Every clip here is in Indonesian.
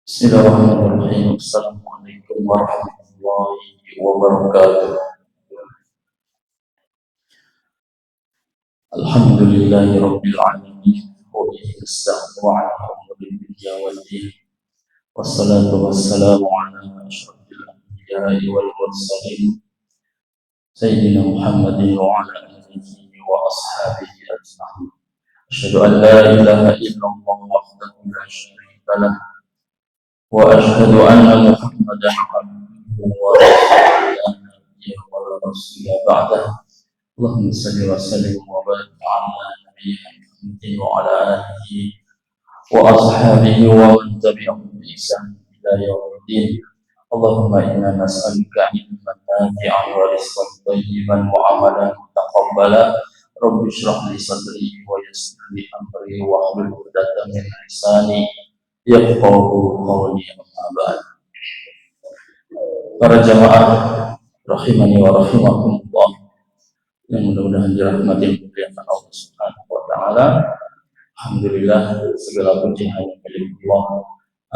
Bismillahirrahmanirrahim. Assalamualaikum warahmatullahi wabarakatuh. Alhamdulillahi rabbil alamin. Wa bihi nasta'inu ala umuri dunya wad din. Wassalatu wassalamu ala asyrafil anbiya'i wal mursalin sayyidina Muhammadin wa ala alihi wa ashabihi ajma'in. Asyhadu an la ilaha illallah wahdahu la syarika lah wa asyhadu anna Muhammadan abduhu wa rasuluhu ba'dah. Allahumma shalli wa sallim wa barik ala nabiyyina Muhammadin wa ala alihi wa ashabihi wa man tabi'ahum bi ihsan ila yaumiddin. Allahumma inna nas'aluka ilman nafi'an wa rizqan thayyiban wa amalan mutaqabbala. Rabbi shrah li sadri wa yassir li amri wa hlul 'uqdatam min lisani yafqahu qawli. Amma ba'd. Para jamaah rahimani wa rahimakumullah, yang mudah-mudahan dirahmati oleh Allah Subhanahu wa taala. Alhamdulillah, segala puji hanya milik Allah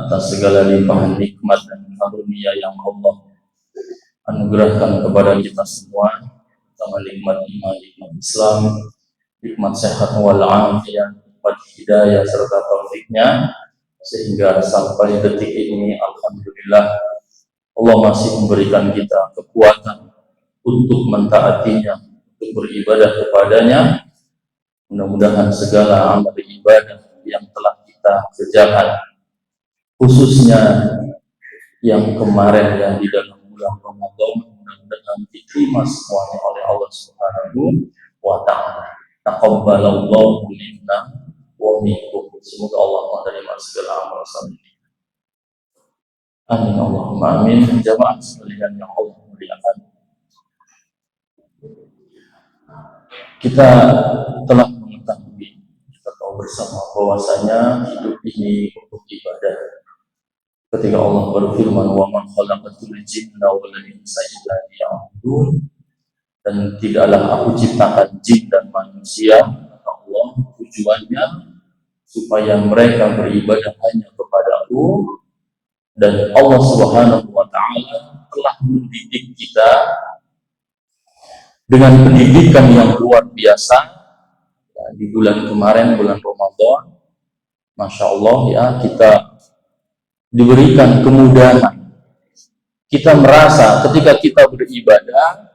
atas segala limpahan nikmat dan karunia yang Allah anugerahkan kepada kita semua, terutama nikmat iman, nikmat Islam, nikmat sehat wal afiat, nikmat hidayah serta taufiknya, sehingga sampai detik ini alhamdulillah Allah masih memberikan kita kekuatan untuk mentaatinya, untuk beribadah kepadanya. Mudah-mudahan segala amal ibadah yang telah kita kerjakan, khususnya yang kemarin yang di dalam bulan Ramadan, mudah-mudahan diterima semuanya oleh Allah Subhanahu wa taala. Taqabbalallahu minna wa minkum. Semoga Allah menerima segala amal saleh. Amin Allahumma amin. Jamaah sekalian yang Allah muliakan, kita telah mengetahui, kita tahu bersama bahwasanya hidup ini untuk ibadah. Ketika Allah berfirman, wa man khalaqatul jinna wal insa illa liya'budun, dan tidaklah aku ciptakan jin dan manusia, kata Allah, tujuannya supaya mereka beribadah hanya kepada-Ku. Dan Allah Subhanahu wa taala telah mendidik kita dengan pendidikan yang luar biasa ya, di bulan kemarin, bulan Ramadan. Masya Allah ya, kita diberikan kemudahan. Kita merasa ketika kita beribadah,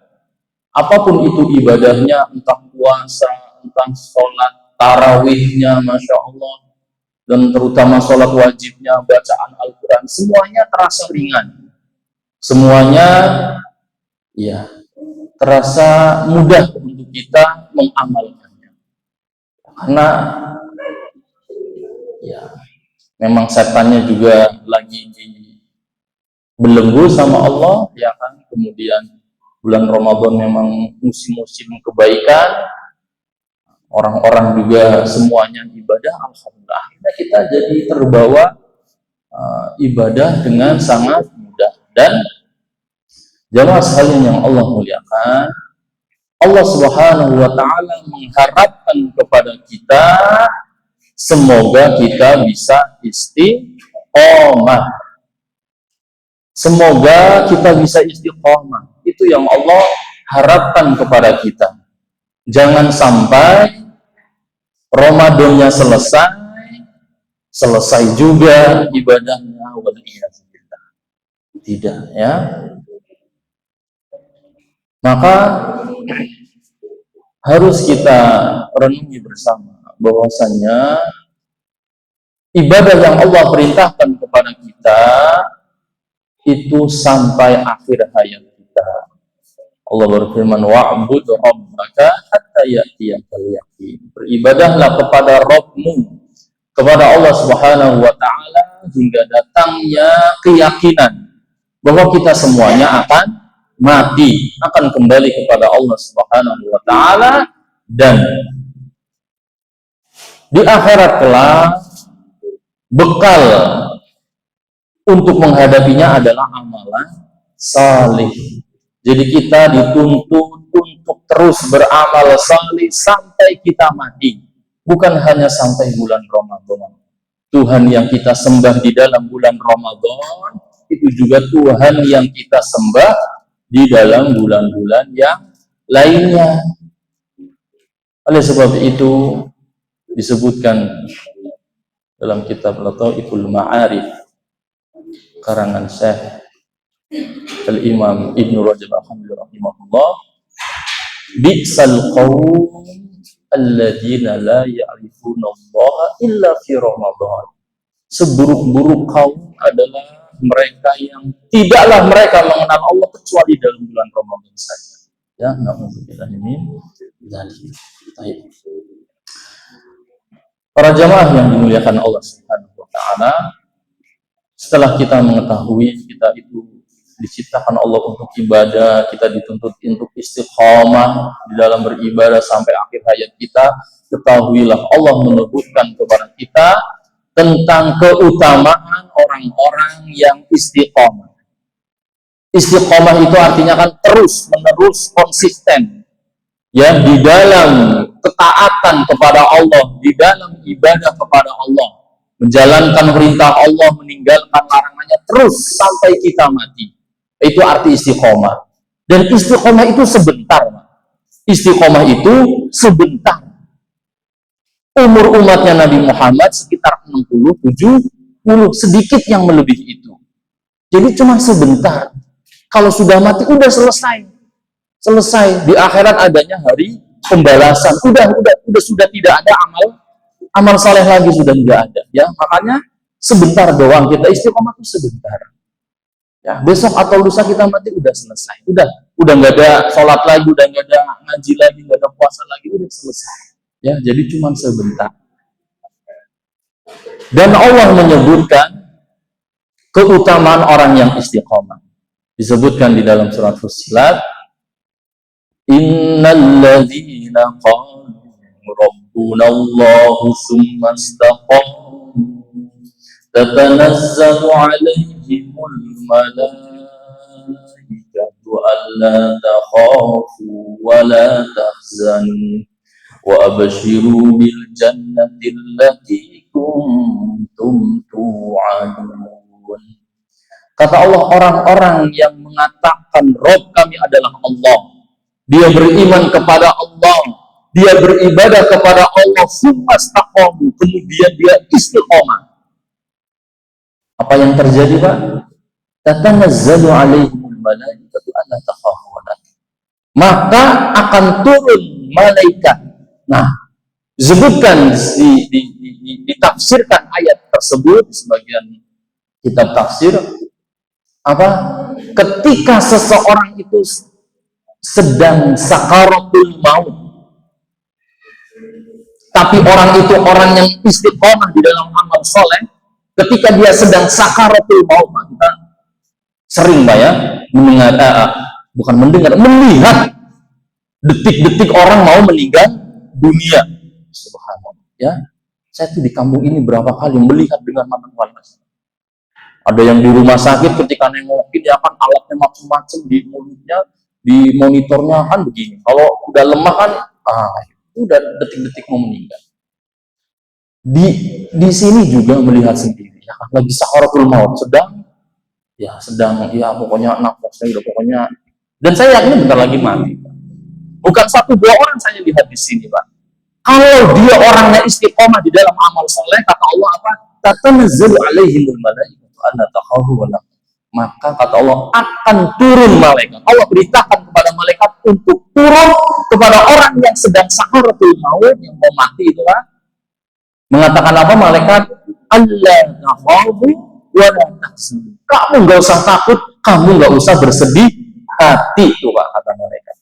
apapun itu ibadahnya, entah puasa, entah sholat tarawihnya, Masya Allah, dan terutama sholat wajibnya, bacaan Al-Quran, semuanya terasa ringan, semuanya ya terasa mudah untuk kita mengamalkannya, karena ya memang setannya juga lagi dibelenggu sama Allah ya kan. Kemudian bulan Ramadan memang musim-musim kebaikan, orang-orang juga semuanya ibadah, alhamdulillah akhirnya kita jadi terbawa ibadah dengan sangat mudah. Dan jamaah sekalian yang Allah muliakan, Allah Subhanahu wa taala mengharapkan kepada kita semoga kita bisa istiqomah. Semoga kita bisa istiqomah. Itu yang Allah harapkan kepada kita. Jangan sampai Ramadannya selesai juga ibadahnya, waliyahillah. Tidak ya. Maka harus kita renungi bersama bahwasanya ibadah yang Allah perintahkan kepada kita itu sampai akhir hayat kita. Allah berfirman, wa'bud rabbaka hatta ya'tiyakal yaqin. Beribadahlah kepada Rabbmu, kepada Allah Subhanahu wa taala, hingga datangnya keyakinan bahwa kita semuanya akan mati, akan kembali kepada Allah Subhanahu wa taala, dan di akhirat kelak bekal untuk menghadapinya adalah amalan salih. Jadi kita dituntut untuk terus beramal salih sampai kita mati, bukan hanya sampai bulan Ramadan. Tuh Tuhan yang kita sembah di dalam bulan Ramadan itu juga Tuhan yang kita sembah di dalam bulan-bulan yang lainnya. Oleh sebab itu disebutkan dalam kitab Lataiful Ma'arif karangan Syekh Al-Imam Ibnu Rajab Al-Hambali rahimahullah, bi'sal qaum alladzina la ya'rifuna Allah illa fi Ramadan. Seburuk-buruk kaum adalah mereka yang tidaklah mereka mengenal Allah kecuali dalam bulan Ramadan saja. Ya, na'udzubillah min dzalik. Para jamaah yang dimuliakan Allah Subhanahu wa taala, setelah kita mengetahui kita itu diciptakan Allah untuk ibadah, kita dituntut untuk istiqomah di dalam beribadah sampai akhir hayat kita, ketahuilah Allah menyebutkan kepada kita tentang keutamaan orang-orang yang istiqomah. Istiqomah itu artinya kan terus menerus konsisten ya di dalam ketaatan kepada Allah, di dalam ibadah kepada Allah, menjalankan perintah Allah, meninggalkan larangannya terus sampai kita mati. Itu arti istiqomah. Dan istiqomah itu sebentar. Istiqomah itu sebentar. Umur umatnya Nabi Muhammad sekitar 60, 70, sedikit yang melebihi itu. Jadi cuma sebentar. Kalau sudah mati, udah selesai. Selesai. Di akhirat adanya hari pembalasan. Sudah tidak ada amal saleh lagi, sudah tidak ada. Ya, makanya sebentar doang kita istiqomah itu sebentar. Ya, besok atau lusa kita mati udah selesai. Udah nggak ada sholat lagi, udah nggak ada ngaji lagi, nggak ada puasa lagi, udah selesai. Ya, jadi cuma sebentar. Dan Allah menyebutkan keutamaan orang yang istiqomah. Disebutkan di dalam surat Fussilat, innalladzina qalu rabbunallahu tsumma istaqamu tatanazzalu 'alaihimul malaikatu alla takhafu wa la tahzanu wa abshiru bil jannati allati kuntum tu'adun. Kata Allah, orang-orang yang mengatakan Rabb kami adalah Allah, dia beriman kepada Allah, dia beribadah kepada Allah, sumastaqamu, kemudian dia istiqomah. Apa yang terjadi, Pak? Tatanazzalu 'alaihimul malaikatu alla takhafu wa la tahzanu. Maka akan turun malaikat. Nah, disebutkan ditafsirkan ayat tersebut sebagian kitab tafsir apa? Ketika seseorang itu sedang sakaratul maut, tapi orang itu orang yang istiqomah di dalam amal soleh, ketika dia sedang sakaratul maut, kita sering Pak ya melihat detik-detik orang mau meninggal dunia. Subhanallah ya, saya tuh di kampung ini berapa kali melihat dengan mata kepala. Ada yang di rumah sakit ketika nengokin ya kan alatnya macam-macam di mulutnya, di monitornya kan begini. Kalau udah lemah kan, itu udah detik-detik mau meninggal. Di sini juga melihat sendiri, ya kan lagi sakaratul maut, sedang pokoknya nafasnya udah pokoknya. Dan saya yakin bentar lagi mati. Bukan satu dua orang saya lihat di sini, Pak. Kalau dia orangnya istiqomah di dalam amal soleh, kata Allah apa? Tatanazzalu 'alaihimul malaikatu alla takhafu wa la tahzanu. Maka kata Allah akan turun malaikat. Allah perintahkan kepada malaikat untuk turun kepada orang yang sedang sakaratul maut, yang mau mati itulah. Mengatakan apa malaikat? Alla takhafu wa la tahzanu. Kamu nggak usah takut, kamu nggak usah bersedih hati, itu Pak kata malaikat.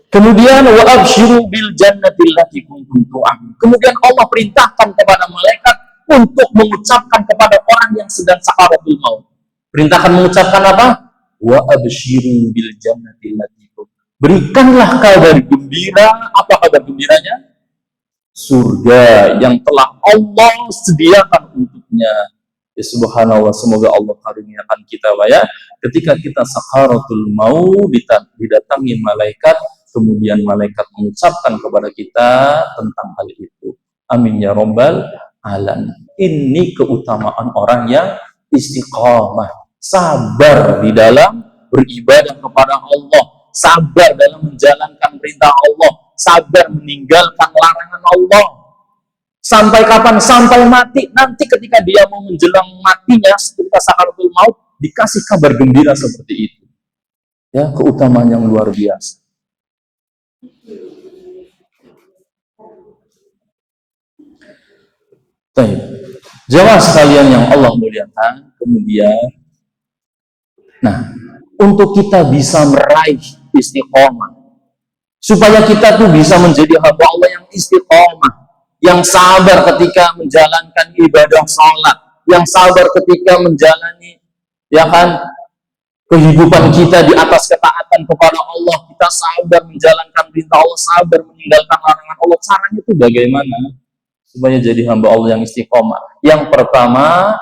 Kemudian wa abshiru bil jannati allati kuntum tu'adun. Kemudian Allah perintahkan kepada malaikat untuk mengucapkan kepada orang yang sedang sakaratul maut. Perintahkan mengucapkan apa? Wa abshiru bil jannati allati kuntum. Berikanlah kabar gembira. Apa kabar gembiranya? Surga yang telah Allah sediakan untuknya. Ya subhanallah, semoga Allah karuniakan kita Pak ya. Ketika kita sakaratul maut didatangi malaikat, kemudian malaikat mengucapkan kepada kita tentang hal itu. Amin ya rabbal alan. Ini keutamaan orang yang istiqomah, sabar di dalam beribadah kepada Allah, sabar dalam menjalankan perintah Allah, sabar meninggalkan larangan Allah. Sampai kapan? Sampai mati. Nanti ketika dia mau menjelang matinya, ketika sakaratul maut, dikasih kabar gembira seperti itu. Ya, keutamaan yang luar biasa. Baik. Jamaah sekalian yang Allah muliakan, kemudian, nah, untuk kita bisa meraih istiqomah, supaya kita tuh bisa menjadi hamba Allah yang istiqomah, yang sabar ketika menjalankan ibadah sholat, yang sabar ketika menjalani, ya kan, kehidupan kita di atas ketaatan kepada Allah, kita sabar menjalankan perintah Allah, sabar meninggalkan larangan Allah. Caranya itu bagaimana supaya jadi hamba Allah yang istiqomah? Yang pertama,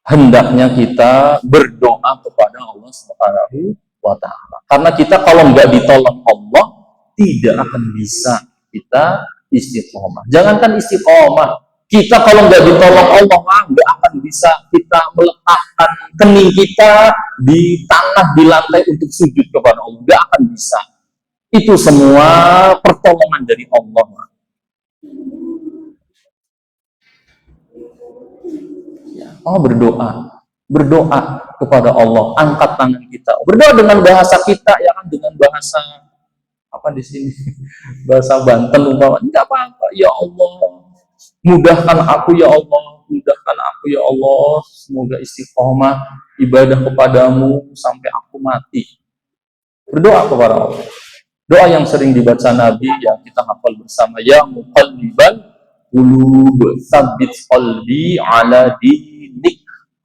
hendaknya kita berdoa kepada Allah Subhanahu wa Ta'ala. Karena kita kalau nggak ditolong Allah, tidak akan bisa kita istiqomah. Jangankan istiqomah, kita kalau nggak ditolong Allah, nggak akan bisa kita meletakkan kening kita di tanah, di lantai untuk sujud kepada Allah. Nggak akan bisa. Itu semua pertolongan dari Allah. Oh, berdoa kepada Allah, angkat tangan kita, berdoa dengan bahasa kita, ya kan, dengan bahasa apa di sini, bahasa Banten umpamanya, nggak apa-apa. Ya Allah, mudahkan aku ya Allah, mudahkan aku ya Allah, semoga istiqomah ibadah kepadamu sampai aku mati. Berdoa kepada Allah. Doa yang sering dibaca Nabi, yang kita hafal bersama, ya muqallibal qulub tsabbit qalbi ala dinik.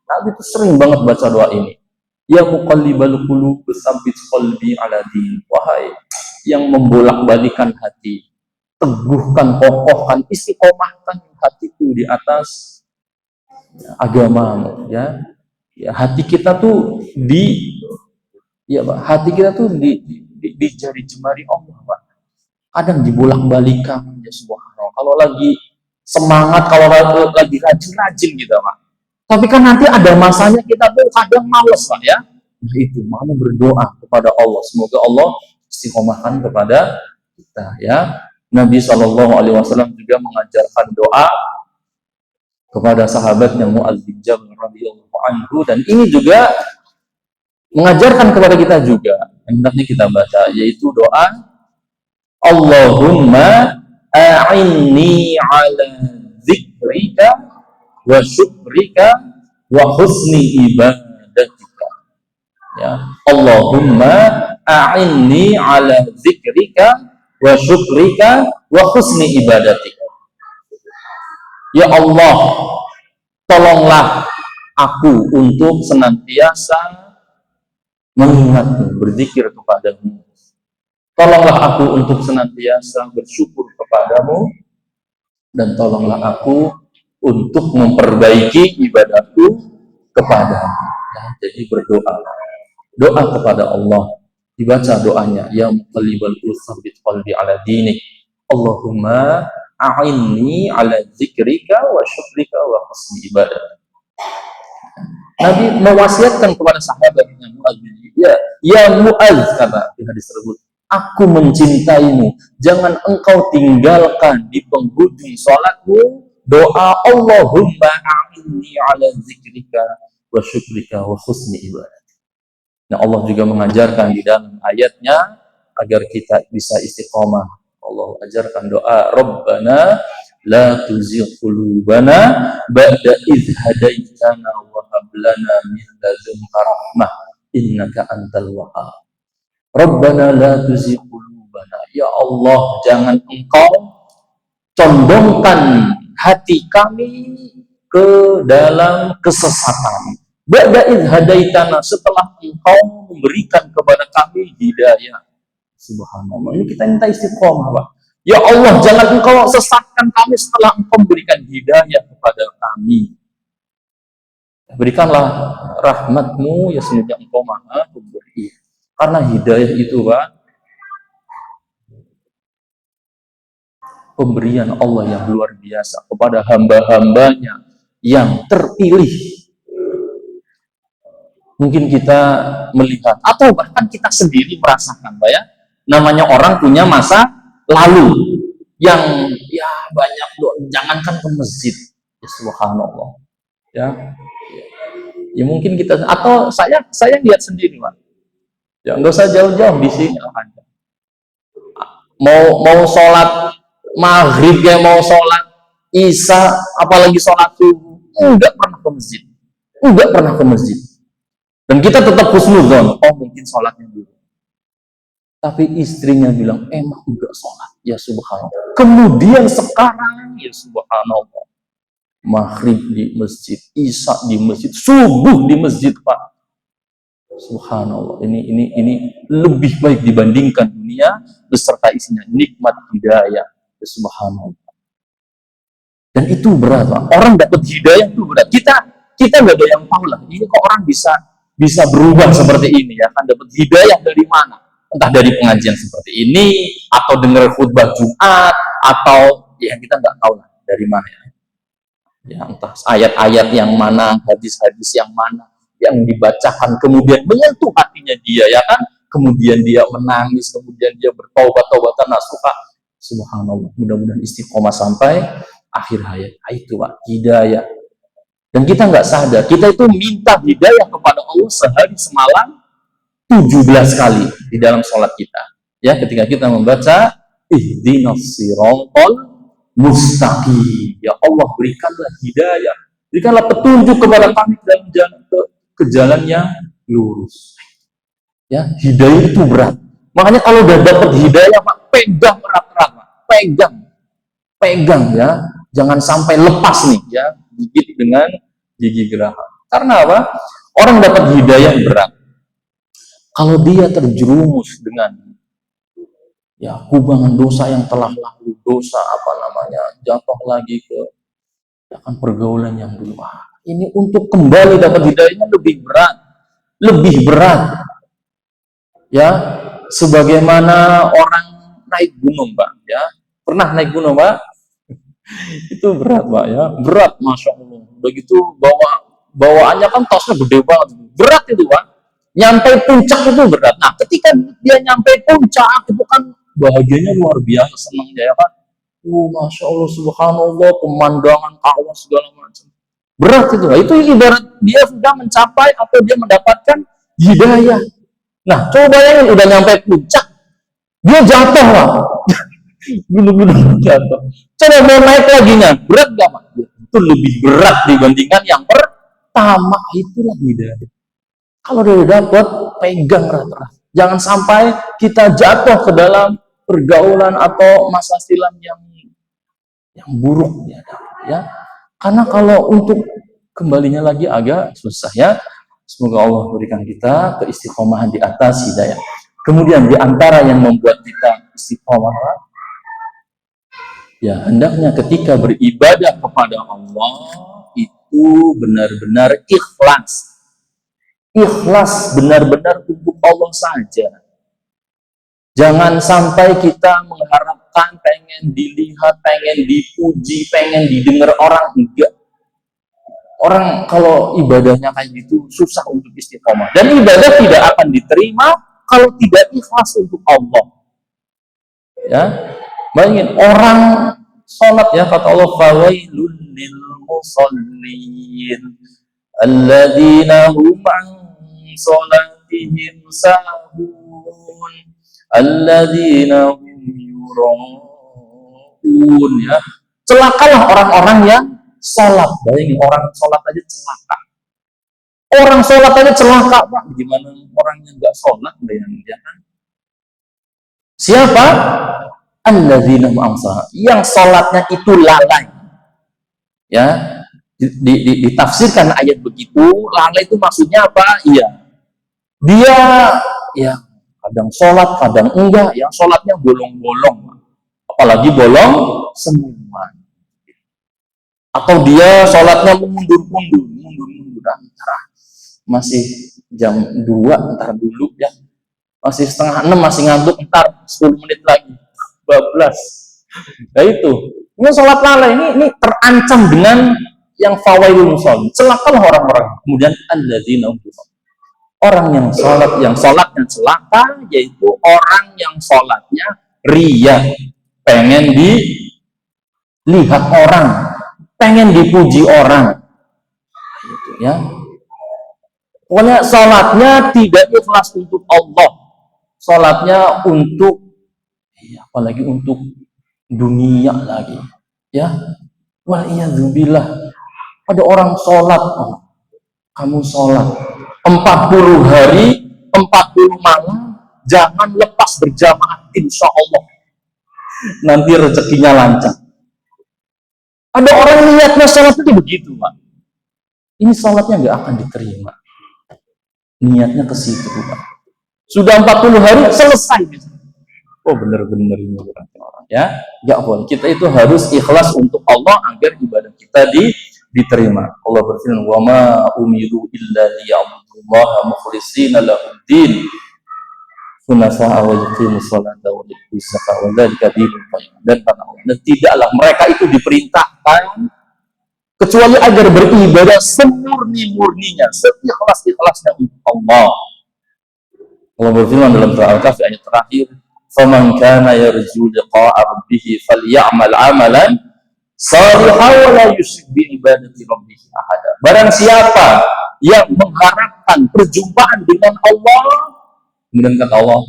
Nabi itu sering banget baca doa ini. Ya muqallibal qulub tsabbit qalbi ala dinik. Wahai yang membolak-balikan hati, teguhkan, kokohkan, istiqomahkan hatiku di atas agamamu, ya. Ya, hati kita tuh hati kita tuh di jari jemari Allah, Pak. Kadang dibolak-balikan, ya subhanallah. Kalau lagi semangat, kalau lagi rajin-rajin gitu, Pak. Tapi kan nanti ada masanya kita tuh kadang males, Pak, ya. Nah, itu mau berdoa kepada Allah, semoga Allah istiqomahkan kepada kita, ya. Nabi SAW juga mengajarkan doa kepada sahabatnya Mu'adz bin Jabal radhiyallahu anhu, dan ini juga mengajarkan kepada kita juga, hendaknya kita baca, yaitu doa Allahumma a'inni ala dzikrika wa syukrika wa husni ibadatika. Ya, Allahumma a'inni ala dzikrika wa syukrika wa husni ibadatika. Ya Allah, tolonglah aku untuk senantiasa mengingatmu, berzikir kepadamu. Tolonglah aku untuk senantiasa bersyukur kepadamu, dan tolonglah aku untuk memperbaiki ibadahku kepadamu. Nah, jadi berdoa, doa kepada Allah, dibaca doanya, ya muqallibal qulub tsabbit qalbi ala dinik. Allahumma a'inni ala dzikrika wa syukrika wa husni ibadah. Nabi mewasiatkan kepada sahabatnya Mu'adz, ya Mu'adz, kata di hadis tersebut, aku mencintaimu, jangan engkau tinggalkan di penghujung salatmu doa Allahumma a'inni ala dzikrika wa syukrika wa husni ibadah. Nah, Allah juga mengajarkan di dalam ayatnya agar kita bisa istiqomah. Allah ajarkan doa Rabbana la tuzigh qulubana ba'da idh hadaitana wa hab lana min ladunka rahmah innaka antal wahhab. Rabbana la tuzigh qulubana, ya Allah, jangan engkau condongkan hati kami ke dalam kesesatan. Ba'da idh hadaitana, setelah engkau memberikan kepada kami hidayah. Subhanallah, ini kita minta istiqomah, Pak. Ya Allah, jangan engkau sesatkan kami setelah engkau memberikan hidayah kepada kami. Berikanlah rahmatmu, ya semoga engkau maha pemberi. Karena hidayah itu, Pak, pemberian Allah yang luar biasa kepada hamba-hambanya yang terpilih. Mungkin kita melihat atau bahkan kita sendiri merasakan, Pak ya, namanya orang punya masa lalu yang ya banyak doa, jangankan ke masjid, ya subhanallah, ya, ya mungkin kita atau saya lihat sendiri, Pak, ya nggak usah jauh-jauh di sini ada. Mau sholat maghrib ya, mau sholat isya, apalagi sholat subuh, enggak pernah ke masjid, enggak pernah ke masjid. Dan kita tetap husnudzon, oh mungkin sholatnya dulu. Tapi istrinya bilang, emang enggak sholat. Ya subhanallah. Kemudian sekarang, ya subhanallah, maghrib di masjid, isya di masjid, subuh di masjid, Pak. Subhanallah. Ini lebih baik dibandingkan dunia beserta isinya, nikmat hidayah. Ya subhanallah. Dan itu berat, Pak. Orang dapat hidayah itu berat. Kita nggak ada yang tahu lah. Ini kok orang bisa berubah seperti ini ya, kan dapat hidayah dari mana? Entah dari pengajian seperti ini, atau dengar khutbah Jumat, atau ya kita nggak tahu lah dari mana ya. Ya entah ayat-ayat yang mana, hadis-hadis yang mana yang dibacakan kemudian menyentuh hatinya dia ya kan, kemudian dia menangis, kemudian dia bertaubat-taubatan nasuha. Subhanallah, mudah-mudahan istiqomah sampai akhir hayat. Itu Pak, hidayah. Dan kita nggak sadar, kita itu minta hidayah kepada Allah sehari semalam 17 kali di dalam sholat kita. Ya, ketika kita membaca ihdinas siratal mustaqim. Ya Allah, berikanlah hidayah, berikanlah petunjuk kepada kami dalam jalan ke jalan yang lurus. Ya, hidayah itu berat. Makanya kalau udah dapat hidayah, Pak, pegang erat-erat, Pak. Pegang ya. Jangan sampai lepas nih ya, gigit dengan gigi geraham. Karena apa? Orang dapat hidayah berat kalau dia terjerumus dengan ya kubangan dosa yang telah lalu, dosa apa namanya, jatuh lagi ke ya kan pergaulan yang dulu. Ini untuk kembali dapat hidayahnya lebih berat. Ya, sebagaimana orang naik gunung, Pak. Ya, pernah naik gunung, Pak? Itu berat, Pak ya, berat, masya Allah. Begitu bawaannya kan tasnya gede banget, berat itu, Pak. Nyampe puncak itu berat. Nah, ketika dia nyampe puncak itu kan bahagianya luar biasa, senangnya ya kan. Masya Allah, subhanallah, pemandangan awan segala macam. Berat itu, Pak. Itu ibarat dia sudah mencapai atau dia mendapatkan hidayah. Nah, coba bayangin udah nyampe puncak, dia jatuh, Pak. Gunung-gunung jatuh. Coba mau naik lagi nya, berat gak, Pak? Itu lebih berat dibandingkan yang pertama. Itulah hidayah. Kalau dia dapat, pegang erat-erat. Jangan sampai kita jatuh ke dalam pergaulan atau masa silam yang buruk ya. Karena kalau untuk kembalinya lagi agak susah ya. Semoga Allah berikan kita keistiqomahan di atas hidayah. Kemudian di antara yang membuat kita istiqomah, ya hendaknya ketika beribadah kepada Allah itu benar-benar ikhlas. Ikhlas benar-benar untuk Allah saja. Jangan sampai kita mengharapkan pengen dilihat, pengen dipuji, pengen didengar orang. Enggak. Orang kalau ibadahnya kayak gitu susah untuk istiqomah. Dan ibadah tidak akan diterima kalau tidak ikhlas untuk Allah. Ya, bayangin orang sholat ya, kata Allah, fawailul lil musallin alladzina hum an sholatihim sahun alladzina hum yura'un. Ya, celakalah orang-orang yang sholat. Bayangin orang sholat aja celaka. Orang sholat aja celaka, Pak. Gimana orang yang nggak sholat? Ya kan? Siapa? Alladzina amsa, yang sholatnya itu lalai. Ya, ditafsirkan ayat begitu, lalai itu maksudnya apa? Iya, dia ya kadang sholat, kadang enggak, yang sholatnya bolong-bolong, apalagi bolong semua. Atau dia sholatnya mundur-mundur, antara masih jam 2, ntar dulu ya, masih setengah 6, masih ngantuk, ntar 10 menit lagi bablas. Nah itu, ini sholat lalai ini terancam dengan yang fawailul musallin. Celakalah orang-orang. Kemudian alladzina hum orang yang sholatnya celaka, yaitu orang yang sholatnya ria, pengen dilihat orang, pengen dipuji orang, gitu ya. Pokoknya sholatnya tidak ikhlas untuk Allah, sholatnya untuk, apalagi untuk dunia lagi, ya. Waliyadzubillah, ada orang sholat, oh, kamu sholat 40 hari, 40 malam, jangan lepas berjamaah, insya Allah nanti rezekinya lancar. Ada orang niatnya sholat itu begitu, Pak. Ini sholatnya nggak akan diterima. Niatnya ke situ, Pak. Sudah 40 hari selesai. Oh, benar-benar ini orang, ya. Nggak boleh. Kita itu harus ikhlas untuk Allah agar ibadah kita diterima. Allah berfirman, "Wa ma umiru illa liya'budullaha mukhlishina lahud-din hunafa'a wa yuqimus salata wa yu'tuz zakata wa dzalika dinul qayyim." Dan tidaklah mereka itu diperintahkan kecuali agar beribadah semurni-murninya, seikhlas-ikhlasnya untuk Allah. Allah berfirman dalam surah Al-Kahfi ayat terakhir, "Faman kana yarju liqa'a rabbih falyamal 'amalan shalihan wa la yusyrik bi ibadati rabbih ahada." Barang siapa yang mengharapkan perjumpaan dengan Allah, kemudian kata Allah,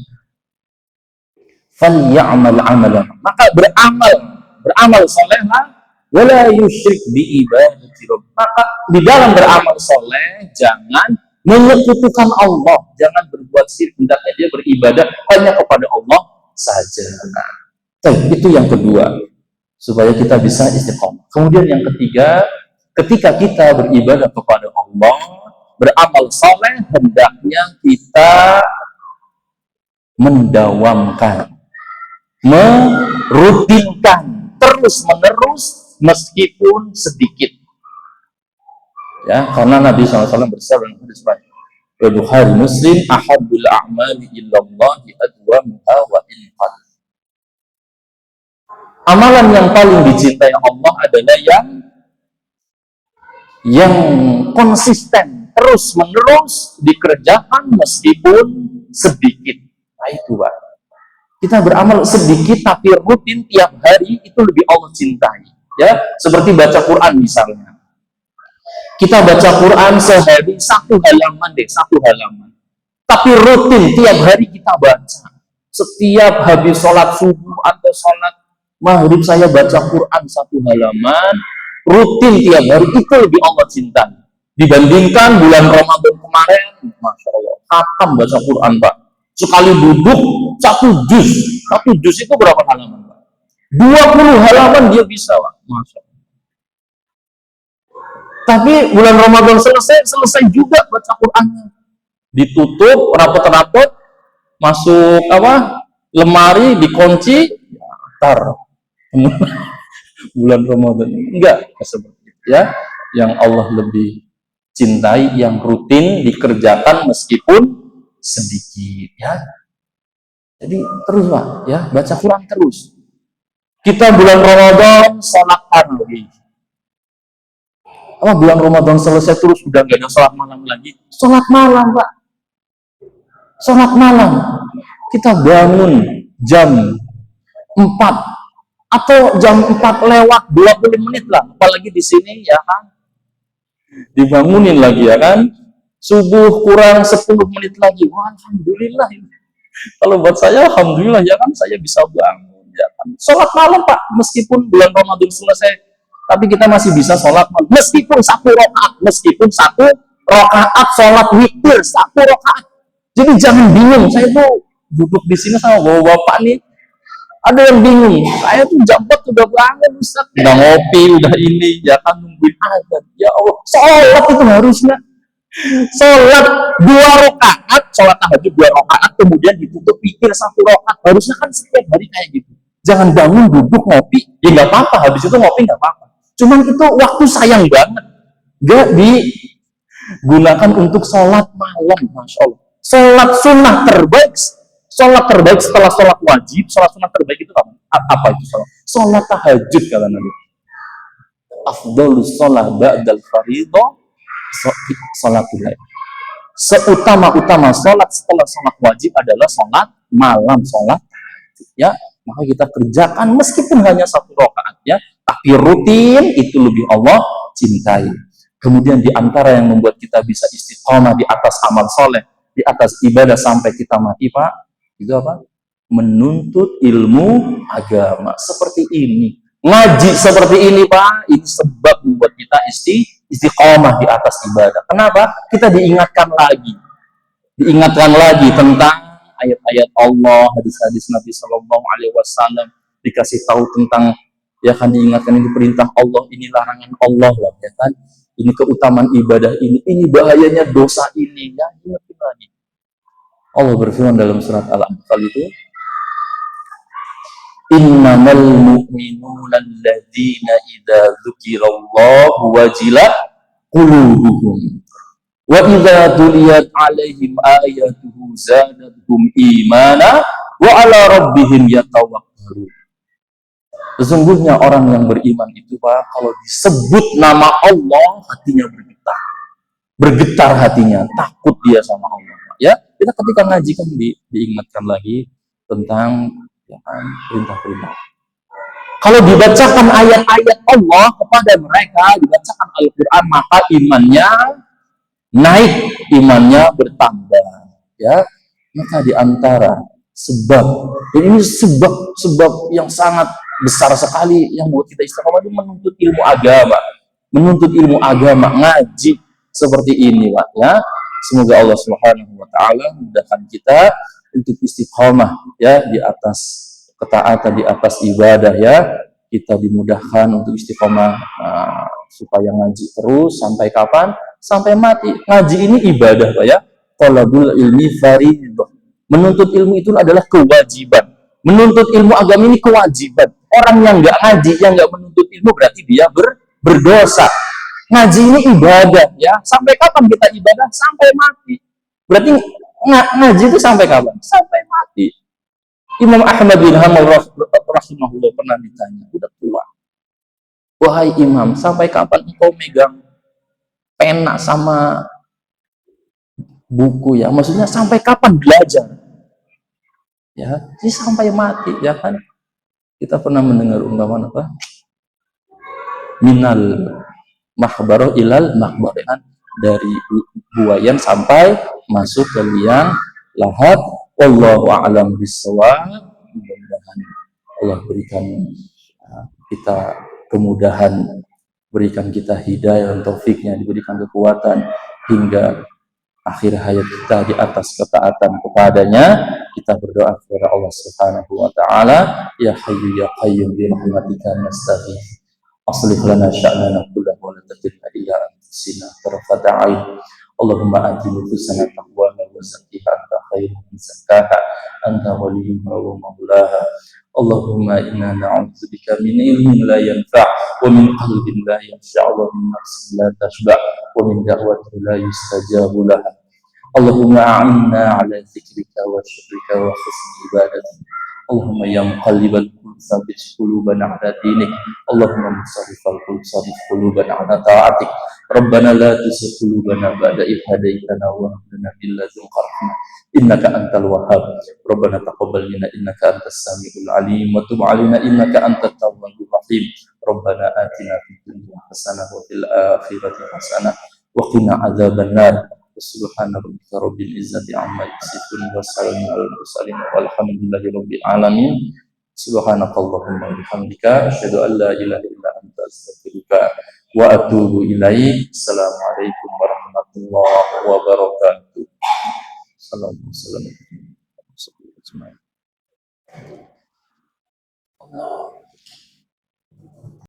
falyamal 'amalan, maka beramal salehlah, wala yusyrik bi ibadati rabbih. Maka di dalam beramal saleh jangan menyekutukan Allah, jangan berbuat syirik, hendaknya dia beribadah hanya kepada Allah saja. Nah, itu yang kedua, supaya kita bisa istiqomah. Kemudian yang ketiga, ketika kita beribadah kepada Allah, beramal saleh, hendaknya kita mendawamkan, merutinkan, terus-menerus, meskipun sedikit. Ya, karena Nabi SAW bersabda dalam hadis Bukhari Muslim, ahabbul a'mali ilallahi adwamuha wa in qall. Amalan yang paling dicintai Allah adalah yang konsisten, terus-menerus dikerjakan meskipun sedikit. Nah itu, Pak. Kita beramal sedikit tapi rutin tiap hari, itu lebih Allah cintai. Ya, seperti baca Quran misalnya. Kita baca Quran sehari satu halaman, tapi rutin tiap hari kita baca. Setiap habis sholat subuh atau sholat maghrib saya baca Quran satu halaman, rutin tiap hari, itu lebih Allah cintai dibandingkan bulan Ramadan kemarin. Masya Allah, kapan baca Quran, Pak? Sekali duduk satu juz itu berapa halaman, Pak? 20 halaman dia bisa, Pak. Masya Allah. Tapi bulan Ramadan selesai juga baca Qurannya. Ditutup, rapot-rapot, masuk lemari, dikunci, tar. Bulan Ramadan enggak seperti itu, ya. Yang Allah lebih cintai yang rutin dikerjakan meskipun sedikit, ya. Jadi terus, Pak, ya, baca Quran terus. Kita bulan Ramadan sholat tarawih. Bulan Ramadan selesai terus udah gak ada sholat malam lagi. Sholat malam, Pak. Sholat malam. Kita bangun jam 4 atau jam 4 lewat 20 menit lah. Apalagi di sini, ya kan. Dibangunin lagi, ya kan. Subuh kurang 10 menit lagi. Wah, alhamdulillah. Kalau buat saya, alhamdulillah, ya kan, saya bisa bangun, ya kan. Sholat malam, Pak. Meskipun bulan Ramadan selesai, tapi kita masih bisa sholat malam, meskipun satu rakaat sholat witir 1 rakaat. Jadi jangan bingung. Saya tuh duduk di sini sama bapak-bapak nih, ada yang bingung. Saya tuh jam 4 udah bangun, Ustaz, udah ngopi, udah ini, ya kan, nungguin azan. Ya Allah, sholat itu harusnya sholat 2 rakaat, sholat tahajud 2 rakaat, kemudian ditutup witir 1 rakaat. Harusnya kan setiap hari kayak gitu. Jangan bangun, duduk, ngopi, ya nggak apa-apa, habis itu ngopi nggak apa-apa. Cuman itu waktu sayang banget, gak digunakan untuk sholat malam. Masya Allah, sholat sunnah terbaik Sholat terbaik setelah sholat wajib, sholat sunnah terbaik itu apa? Apa itu sholat? Sholat tahajud kata Nabi. Afdhalus sholat ba'dal fardhu sholatul lail. Seutama-utama sholat setelah sholat wajib adalah sholat malam, sholat ya. Maka kita kerjakan meskipun hanya 1 rakaat ya, tapi rutin itu lebih Allah cintai. Kemudian di antara yang membuat kita bisa istiqomah di atas amal soleh, di atas ibadah sampai kita mati, Pak, itu apa? Menuntut ilmu agama seperti ini. Ngaji seperti ini, Pak, ini sebab membuat kita istiqomah di atas ibadah. Kenapa? Kita diingatkan lagi tentang ayat-ayat Allah, hadis-hadis Nabi Shallallahu Alaihi Wasallam, dikasih tahu tentang, ya kan, diingatkan ini perintah Allah, ini larangan Allah lah, ya kan, ini keutamaan ibadah ini bahayanya dosa ini, ya ingatin lagi. Allah berfirman dalam surat Al-Anfal itu, innamal mu'minuna alladzina idza dzukirallahu wajilat qulubuhum wa idza tuliyat alaihim ayatuhu zadatuhum imana wa ala rabbihim yatawakkalun. Sesungguhnya orang yang beriman itu, Pak, kalau disebut nama Allah hatinya bergetar hatinya, takut dia sama Allah, Pak. Ya, kita ketika ngaji kan diingatkan lagi tentang, ya kan, perintah-perintah. Kalau dibacakan ayat-ayat Allah kepada mereka, dibacakan Al-Quran, maka imannya naik, imannya bertambah, ya. Maka diantara sebab, dan ini sebab yang sangat besar sekali yang buat kita istiqomah itu menuntut ilmu agama, ngaji seperti ini, Pak, ya. Semoga Allah Subhanahu wa taala memudahkan kita untuk istiqomah, ya, di atas ketaatan, di atas ibadah, ya. Kita dimudahkan untuk istiqomah, supaya ngaji terus sampai kapan? Sampai mati. Ngaji ini ibadah, Pak, ya. Talabul ilmi fardhu. Menuntut ilmu itu adalah kewajiban. Menuntut ilmu agama ini kewajiban. Orang yang nggak ngaji, yang nggak menuntut ilmu, berarti dia berdosa. Ngaji ini ibadah, ya. Sampai kapan kita ibadah? Sampai mati. Berarti ngaji itu sampai kapan? Sampai mati. Imam Ahmad bin Hanbal rahimahullah pernah ditanya, udah tua, wahai Imam, sampai kapan engkau megang pena sama buku, ya? Maksudnya sampai kapan belajar? Ya, ini sampai mati, ya kan? Kita pernah mendengar ungkapan apa? Minal mahbaroh ilal mahbaroh, kan? Dari buayan sampai masuk ke liang lahat. Wallahu a'lam bishawab. Mudah-mudahan Allah berikan kita kemudahan, berikan kita hidayah dan taufiknya, diberikan kekuatan hingga akhir hayat kita di atas ketaatan kepadanya. Kita berdoa kepada Allah Subhanahu wa taala, ya hayyu ya qayyum bi rahmatika nastaghits. Aslih lana sya'nana kullahu wa la takilna ila anfusina tarfata 'ain. Allahumma ati nufusana taqwaha wa zakkiha anta khairun man zakkaha anta waliyuha wa maulaha. Allahumma inna na'udzubika min ilmin la yanfa' wa min qalbin la yakhsha' wa min nafsin la tashba' wa min da'watin la yustajabu laha. Allahumma a'inna 'ala dzikrika wa syukrika wa husni ibadatik. Allahumma ya muqallibal qulub tsabbit qulubana 'ala dinik. Allahumma musarrifal qulub sarrif qulubana 'ala ta'atik. Rabbana la tuzigh qulubana ba'da idh hadaytana wa hab lana min ladunka rahmah innaka antal wahhab. Rabbana taqabbal minna innaka antas samiul alim wa tub 'alaina innaka antat tawwabur rahim. Rabbana atina fid dunya hasanah wa fil akhirati hasanah wa qina adzabannar. Subhana rabbika rabbil izzati amma yasifun wa salamun alal mursalin walhamdulillahi rabbil alamin. Subhanakallahumma wa bihamdika asyhadu an la ilaha illa anta astaghfiruka wa atubu ilaik. Assalamualaikum warahmatullahi wabarakatuh. Assalamualaikum warahmatullahi wabarakatuh.